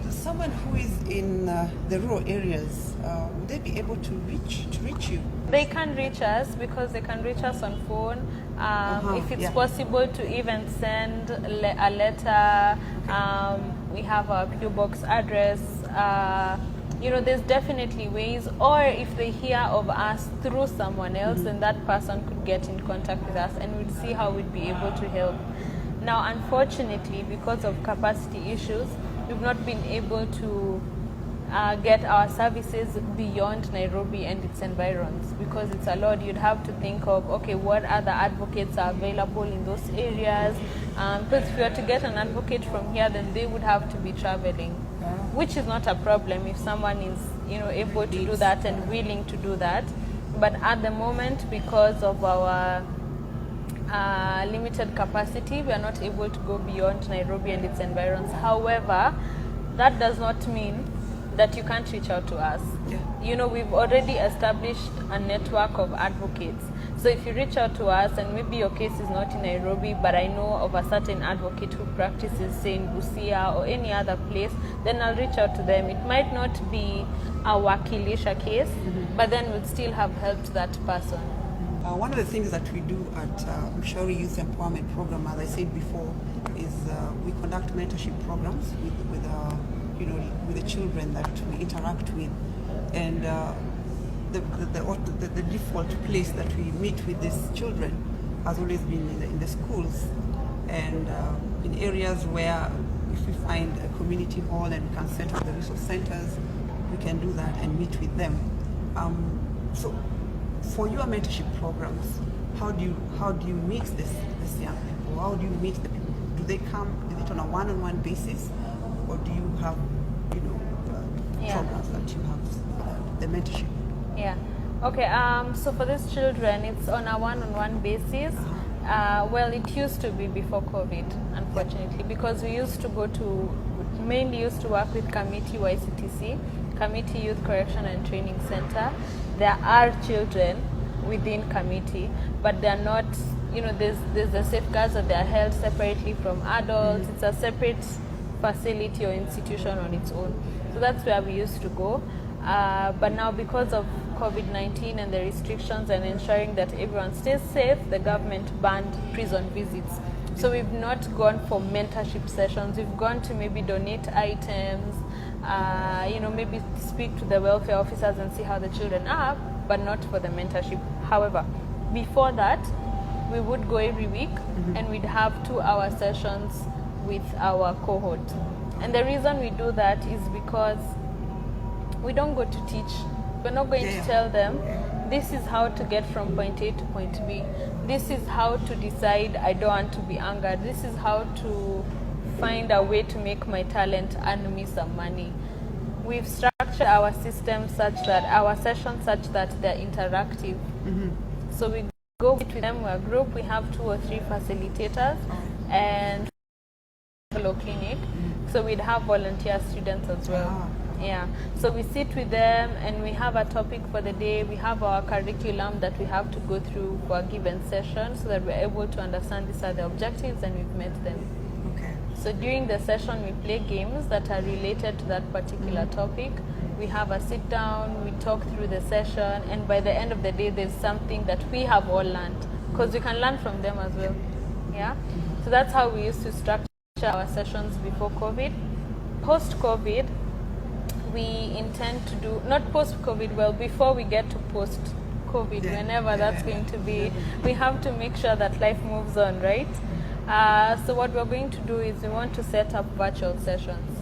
someone who is in the rural areas, would they be able to reach you? They can reach us because they can reach us on phone. If it's possible to even send a letter, we have our PO box address. There's definitely ways, or if they hear of us through someone else, then that person could get in contact with us and we'd see how we'd be able to help. Now, unfortunately, because of capacity issues, we've not been able to get our services beyond Nairobi and its environs. Because it's a lot, you'd have to think of, okay, what other advocates are available in those areas? Because if you were to get an advocate from here, then they would have to be traveling, which is not a problem if someone is able to do that and willing to do that. But at the moment, because of our limited capacity, we are not able to go beyond Nairobi and its environs. However, that does not mean that you can't reach out to us. We've already established a network of advocates. So if you reach out to us and maybe your case is not in Nairobi, but I know of a certain advocate who practices, say, in Busia or any other place, then I'll reach out to them. It might not be a Wakilisha case, but then we'll still have helped that person. One of the things that we do at Mshauri Youth Empowerment Program, as I said before, is we conduct mentorship programs with the children that we interact with, and the default place that we meet with these children has always been in the schools and in areas where if we find a community hall and we can set up the resource centers, we can do that and meet with them. So for your mentorship programs, how do you meet this young people? How do you meet the people? Do they come? Is it on a one-on-one basis, or do you have programs that you have for the mentorship? Yeah. Okay. So for these children, it's on a one-on-one basis. Well, it used to be before COVID, unfortunately, because we mainly used to work with Committee YCTC, Committee Youth Correction and Training Center. There are children within committee, but they're not, there's the safeguards that they're held separately from adults. It's a separate facility or institution on its own. So that's where we used to go. But now, because of COVID-19 and the restrictions and ensuring that everyone stays safe, the government banned prison visits. So we've not gone for mentorship sessions. We've gone to maybe donate items, maybe speak to the welfare officers and see how the children are, but not for the mentorship. However, before that, we would go every week and we'd have 2-hour sessions with our cohort. And the reason we do that is because we don't go to teach. We're not going to tell them, this is how to get from point A to point B. This is how to decide I don't want to be angered. This is how to find a way to make my talent earn me some money. We've structured our system such that, our sessions such that they're interactive. So we go with them, we're a group, we have 2 or 3 facilitators and a clinic. So we'd have volunteer students as well. Yeah, so we sit with them and we have a topic for the day. We have our curriculum that we have to go through for a given session so that we're able to understand these are the objectives and we've met them. Okay. So during the session, we play games that are related to that particular topic. We have a sit down, we talk through the session, and by the end of the day, there's something that we have all learned, because we can learn from them as well. Yeah. So that's how we used to structure our sessions before COVID. Post-COVID, we intend to do, not post-COVID, well, before we get to post-COVID, whenever that's going to be, we have to make sure that life moves on, right? So what we're going to do is we want to set up virtual sessions.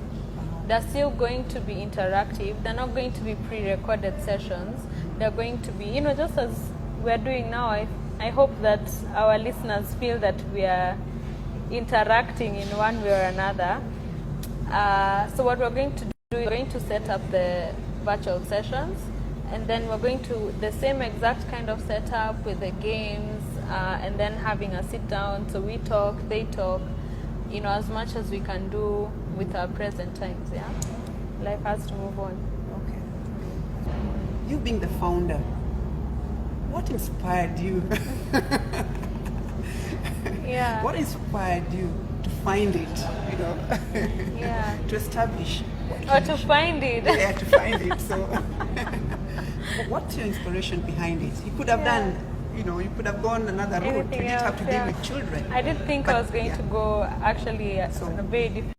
They're still going to be interactive. They're not going to be pre-recorded sessions. They're going to be, just as we're doing now. I hope that our listeners feel that we are interacting in one way or another. So what we're going to do, we're going to set up the virtual sessions, and then we're going to the same exact kind of setup with the games, and then having a sit down. So we talk, they talk, as much as we can do with our present times. Yeah, life has to move on. Okay. You being the founder, what inspired you? Yeah. What inspired you to find it? Yeah. To establish Or to find it. Yeah, to find it. So, what's your inspiration behind it? You could have done, you could have gone another route. You didn't have to deal with children. I didn't think I was going to go actually on a very different.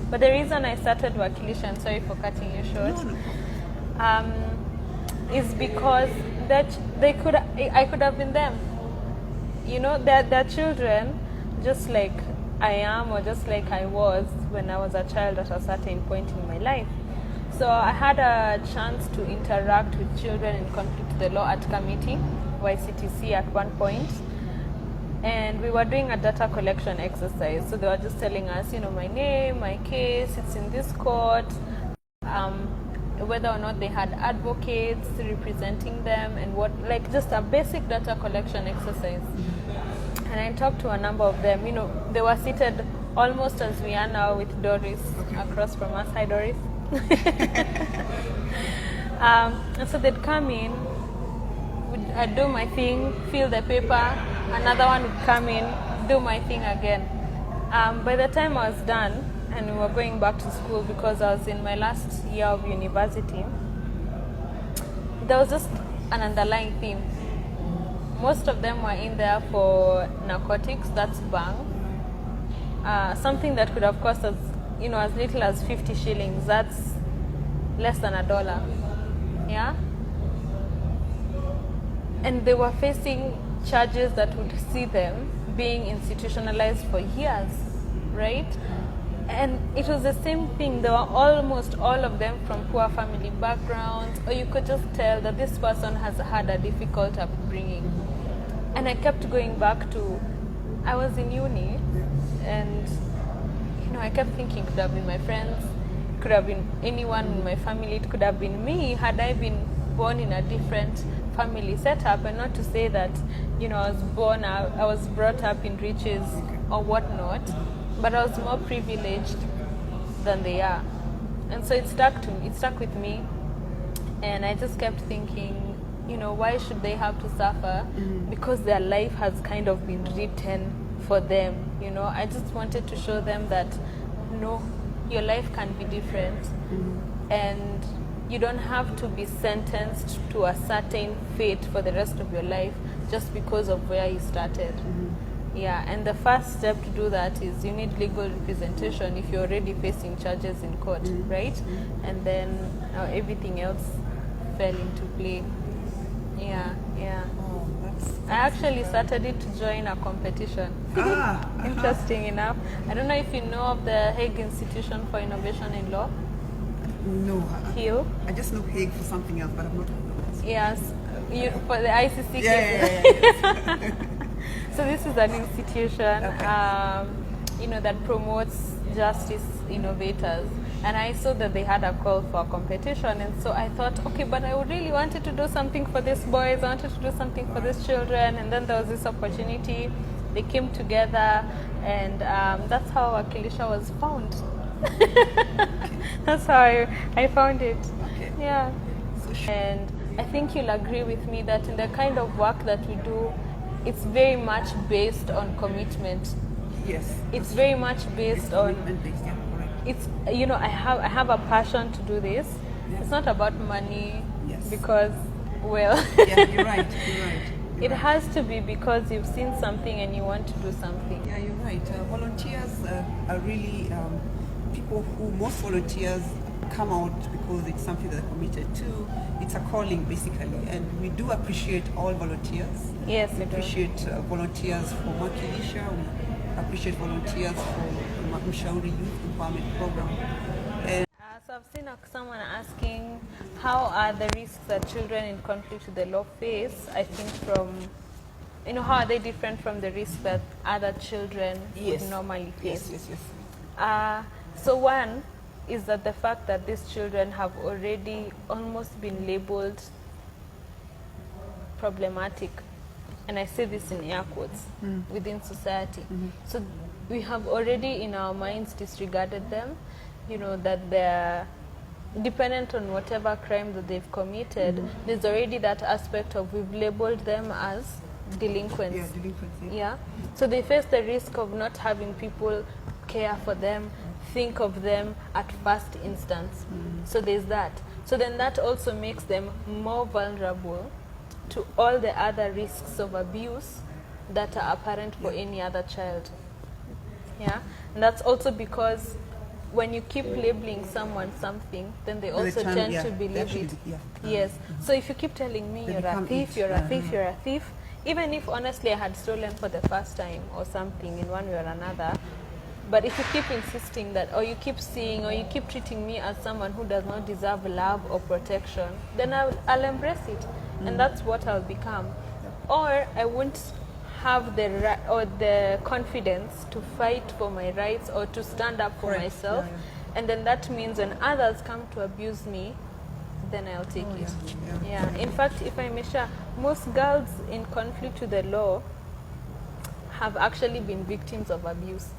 But the reason I started Wakilisha, and sorry for cutting you short, is because I could have been them. They're children, just like I am, or just like I was when I was a child at a certain point in my life. So I had a chance to interact with children in conflict with the law at committee, YCTC at one point. And we were doing a data collection exercise. So they were just telling us, my name, my case, it's in this court, whether or not they had advocates representing them, and just a basic data collection exercise. And I talked to a number of them. They were seated almost as we are now with Doris across from us. Hi, Doris. And so they'd come in, I'd do my thing, fill the paper, another one would come in, do my thing again. By the time I was done and we were going back to school, because I was in my last year of university, there was just an underlying theme. Most of them were in there for narcotics, that's bang. Something that could have cost us, as little as 50 shillings, that's less than $1. Yeah? And they were facing charges that would see them being institutionalized for years, right? And it was the same thing. There were almost all of them from poor family backgrounds, or you could just tell that this person has had a difficult upbringing. And I kept going back to, I was in uni, and I kept thinking it could have been my friends, it could have been anyone in my family, it could have been me had I been born in a different family setup. And not to say that I was brought up in riches or whatnot, but I was more privileged than they are. And so it stuck with me, and I just kept thinking, why should they have to suffer? Because their life has kind of been written for them. I just wanted to show them that no, your life can be different, and you don't have to be sentenced to a certain fate for the rest of your life just because of where you started. Yeah, and the first step to do that is you need legal representation if you're already facing charges in court, right? And then everything else fell into play. Yeah. Oh, I actually started it to join a competition. Interesting enough. I don't know if you know of the Hague Institution for Innovation in Law. No. Hill. I just know Hague for something else, but I'm not. Yes, for the ICC case. Yeah. So this is an institution, that promotes justice innovators. And I saw that they had a call for a competition, and so I thought, okay, but I really wanted to do something for these boys, I wanted to do something for these children, and then there was this opportunity. They came together, and that's how Wakilisha was found. That's how I found it. Okay. Yeah. And I think you'll agree with me that in the kind of work that we do, it's very much based on commitment. Yes. It's very much based on. Commitment-based, yeah, correct. It's I have a passion to do this. Yes. It's not about money. Yes. Because Yeah, you're right. It has to be because you've seen something and you want to do something. Yeah, you're right. Volunteers are really most volunteers come out because it's something that they're committed to. It's a calling, basically, and we do appreciate all volunteers. Yes, we appreciate volunteers for Wakilisha. We appreciate volunteers for the Mshauri Youth Empowerment Program. And so I've seen someone asking, how are the risks that children in conflict with the law face? I think from, how are they different from the risks that other children would normally face? Yes. So one is that the fact that these children have already almost been labeled problematic, and I say this in air quotes, within society. So we have already in our minds disregarded them, that they're dependent on whatever crime that they've committed. There's already that aspect of we've labeled them as delinquents. Yeah, delinquents. Yeah. So they face the risk of not having people care for them, think of them at first instance. So there's that. So then that also makes them more vulnerable to all the other risks of abuse that are apparent for any other child. Yeah, and that's also because when you keep labeling someone something, then they also tend to believe it. Yes. So if you keep telling me you're a thief, you're a thief, you're a thief, even if honestly I had stolen for the first time or something in one way or another, but if you keep insisting that, or you keep seeing, or you keep treating me as someone who does not deserve love or protection, then I'll embrace it, and that's what I'll become. Or I won't have the confidence to fight for my rights or to stand up for myself, and then that means when others come to abuse me, then I'll take it. In fact, if I may share, most girls in conflict with the law have actually been victims of abuse.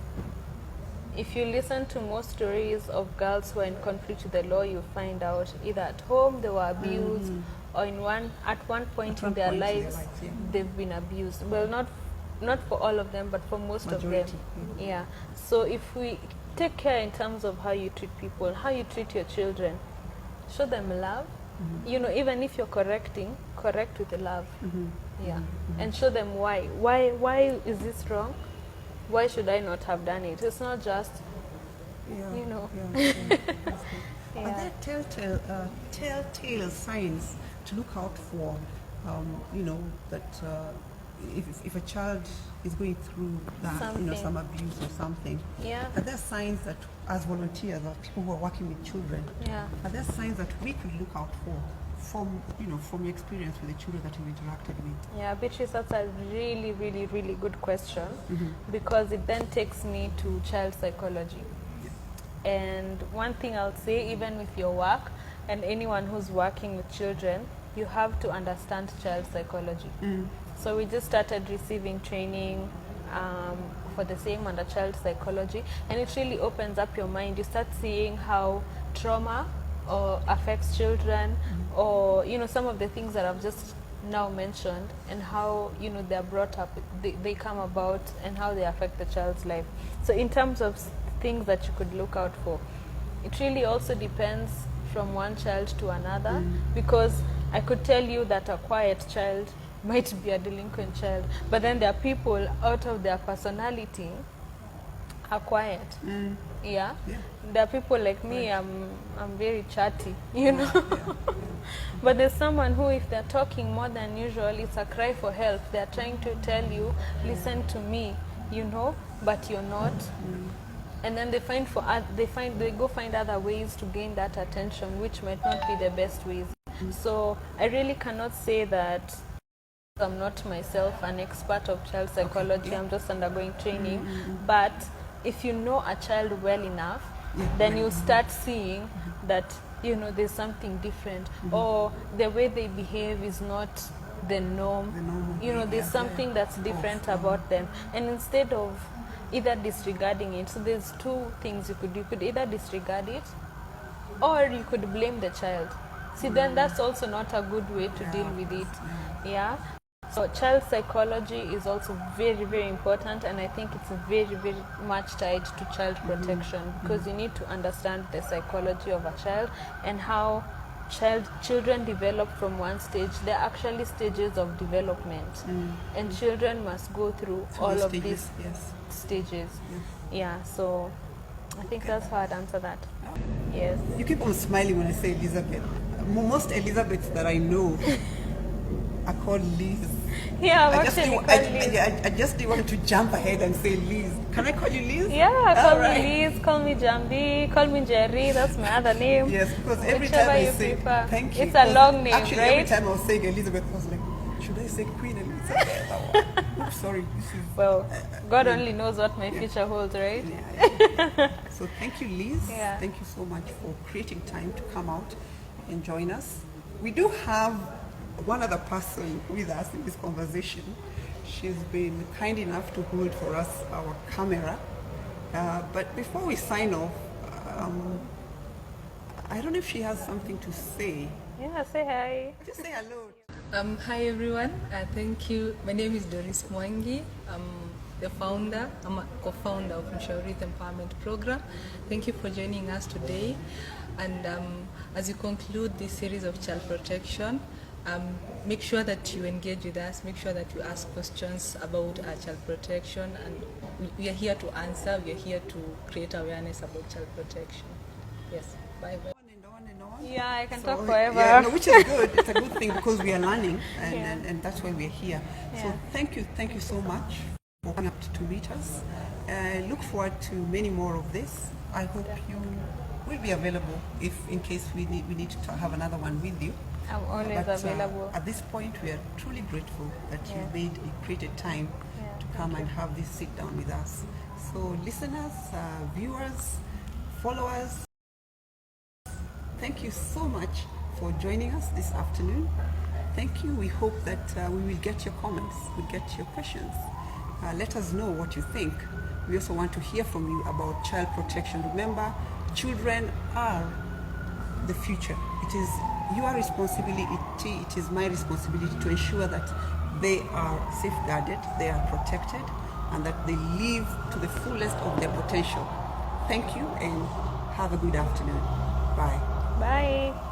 If you listen to most stories of girls who are in conflict with the law, you find out either at home they were abused, or at one point in their lives they've been abused. Well, not for all of them, but for most majority of them. Yeah. So if we take care in terms of how you treat people, how you treat your children, show them love. You know, even if you're correcting, correct with love. And show them why. Why is this wrong? Why should I not have done it? It's not just, you know. Are there telltale signs to look out for, you know, that if a child is going through that, you know, some abuse or something? Are there signs that, as volunteers or people who are working with children, are there signs that we could look out for from your experience with the children that you've interacted with? Yeah, Beatrice, that's a really, really, really good question, because it then takes me to child psychology. And one thing I'll say, even with your work and anyone who's working with children, you have to understand child psychology. So we just started receiving training for the same under child psychology, and it really opens up your mind. You start seeing how trauma affects children, or, you know, some of the things that I've just now mentioned, and how, you know, they're brought up, they come about, and how they affect the child's life. So in terms of things that you could look out for, it really also depends from one child to another, because I could tell you that a quiet child might be a delinquent child, but then there are people out of their personality are quiet. There are people like me, I'm very chatty, you know. But there's someone who, if they're talking more than usual, it's a cry for help. They're trying to tell you, listen to me, you know, but you're not. And then they go find other ways to gain that attention, which might not be the best ways. So I really cannot say that I'm not myself an expert of child psychology. I'm just undergoing training. But if you know a child well enough, then you'll start seeing that, you know, there's something different, or the way they behave is not the norm. You know, there's something that's different about them. And instead of either disregarding it, so there's two things you could do. You could either disregard it, or you could blame the child. See, then that's also not a good way to deal with it. So child psychology is also very, very important, and I think it's very, very much tied to child protection, because you need to understand the psychology of a child and how children develop from one stage. There are actually stages of development, and children must go through all of these stages. So I think that's how I'd answer that. Yes. You keep on smiling when I say Elizabeth. Most Elizabeths that I know are called Liz. I just didn't want to jump ahead and say Liz. Can I call you Liz? Call me Liz, call me Njambi, call me Jerry, that's my other name. Yes, because every time I say prefer. Thank you. It's a long name, actually, right? Every time I was saying Elizabeth, I was like, should I say Queen Elizabeth? Oops, sorry. Well, God only knows what my future holds, right? So thank you, Liz. Thank you so much for creating time to come out and join us. We do have one other person with us in this conversation. She's been kind enough to hold for us our camera. But before we sign off, I don't know if she has something to say. Say hi. Just say hello. Hi everyone, thank you. My name is Doris Mwangi. the founder, I'm a co-founder of Mshauri's Empowerment Program. Thank you for joining us today. And as you conclude this series of child protection, make sure that you engage with us, make sure that you ask questions about child protection, and we are here to answer, we are here to create awareness about child protection. Yes, bye bye. Yeah, I can talk forever. Yeah, no, which is good. It's a good thing because we are learning, and that's why we're here. Yeah. So thank you so much for coming up to meet us. Look forward to many more of this. I hope you will be available if, in case we need to have another one with you. I'm always available. At this point, we are truly grateful that you created time to come and have this sit down with us. So listeners, viewers, followers, thank you so much for joining us this afternoon. Thank you. We hope that we will get your comments, we'll get your questions. Let us know what you think. We also want to hear from you about child protection. Remember, children are the future. It is your responsibility, it is my responsibility to ensure that they are safeguarded, they are protected, and that they live to the fullest of their potential. Thank you and have a good afternoon. Bye. Bye.